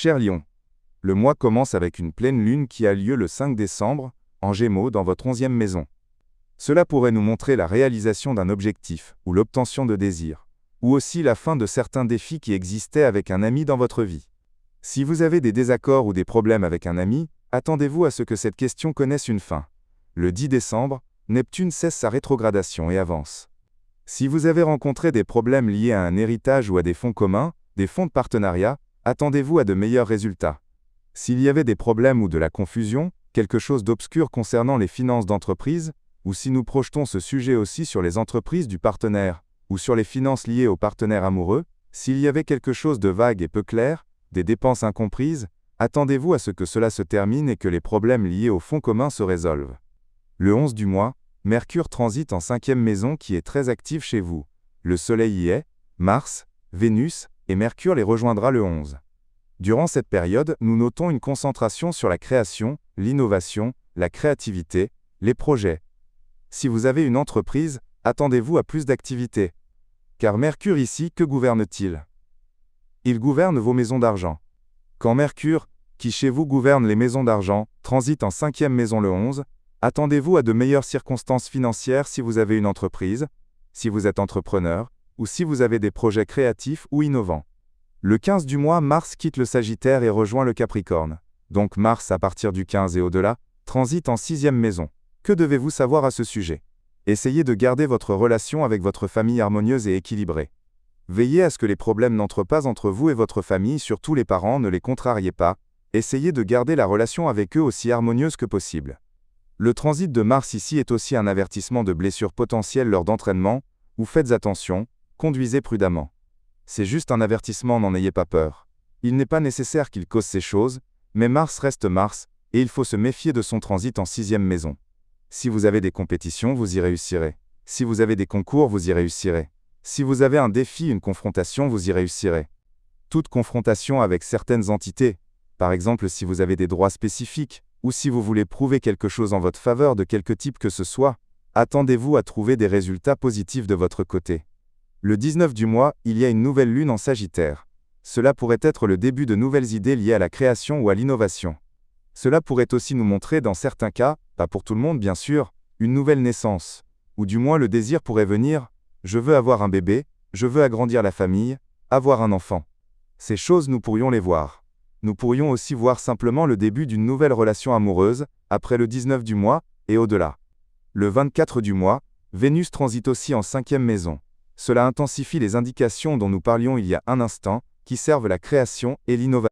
Cher Lion, le mois commence avec une pleine lune qui a lieu le 5 décembre, en Gémeaux dans votre 11e maison. Cela pourrait nous montrer la réalisation d'un objectif, ou l'obtention de désirs, ou aussi la fin de certains défis qui existaient avec un ami dans votre vie. Si vous avez des désaccords ou des problèmes avec un ami, attendez-vous à ce que cette question connaisse une fin. Le 10 décembre, Neptune cesse sa rétrogradation et avance. Si vous avez rencontré des problèmes liés à un héritage ou à des fonds communs, des fonds de partenariat, attendez-vous à de meilleurs résultats. S'il y avait des problèmes ou de la confusion, quelque chose d'obscur concernant les finances d'entreprise, ou si nous projetons ce sujet aussi sur les entreprises du partenaire, ou sur les finances liées au partenaire amoureux, s'il y avait quelque chose de vague et peu clair, des dépenses incomprises, attendez-vous à ce que cela se termine et que les problèmes liés au fonds commun se résolvent. Le 11 du mois, Mercure transite en 5e maison qui est très active chez vous. Le Soleil y est, Mars, Vénus, et Mercure les rejoindra le 11. Durant cette période, nous notons une concentration sur la création, l'innovation, la créativité, les projets. Si vous avez une entreprise, attendez-vous à plus d'activité. Car Mercure ici, que gouverne-t-il? Il gouverne vos maisons d'argent. Quand Mercure, qui chez vous gouverne les maisons d'argent, transite en 5e maison le 11, attendez-vous à de meilleures circonstances financières si vous avez une entreprise, si vous êtes entrepreneur, ou si vous avez des projets créatifs ou innovants. Le 15 du mois, Mars quitte le Sagittaire et rejoint le Capricorne. Donc Mars, à partir du 15 et au-delà, transite en 6e maison. Que devez-vous savoir à ce sujet? Essayez de garder votre relation avec votre famille harmonieuse et équilibrée. Veillez à ce que les problèmes n'entrent pas entre vous et votre famille, surtout les parents, ne les contrariez pas. Essayez de garder la relation avec eux aussi harmonieuse que possible. Le transit de Mars ici est aussi un avertissement de blessures potentielles lors d'entraînement, ou faites attention, conduisez prudemment. C'est juste un avertissement, n'en ayez pas peur. Il n'est pas nécessaire qu'il cause ces choses, mais Mars reste Mars, et il faut se méfier de son transit en 6e maison. Si vous avez des compétitions, vous y réussirez. Si vous avez des concours, vous y réussirez. Si vous avez un défi, une confrontation, vous y réussirez. Toute confrontation avec certaines entités, par exemple si vous avez des droits spécifiques, ou si vous voulez prouver quelque chose en votre faveur de quelque type que ce soit, attendez-vous à trouver des résultats positifs de votre côté. Le 19 du mois, il y a une nouvelle lune en Sagittaire. Cela pourrait être le début de nouvelles idées liées à la création ou à l'innovation. Cela pourrait aussi nous montrer dans certains cas, pas pour tout le monde bien sûr, une nouvelle naissance. Ou du moins le désir pourrait venir, je veux avoir un bébé, je veux agrandir la famille, avoir un enfant. Ces choses nous pourrions les voir. Nous pourrions aussi voir simplement le début d'une nouvelle relation amoureuse, après le 19 du mois, et au-delà. Le 24 du mois, Vénus transite aussi en 5e maison. Cela intensifie les indications dont nous parlions il y a un instant, qui servent la création et l'innovation.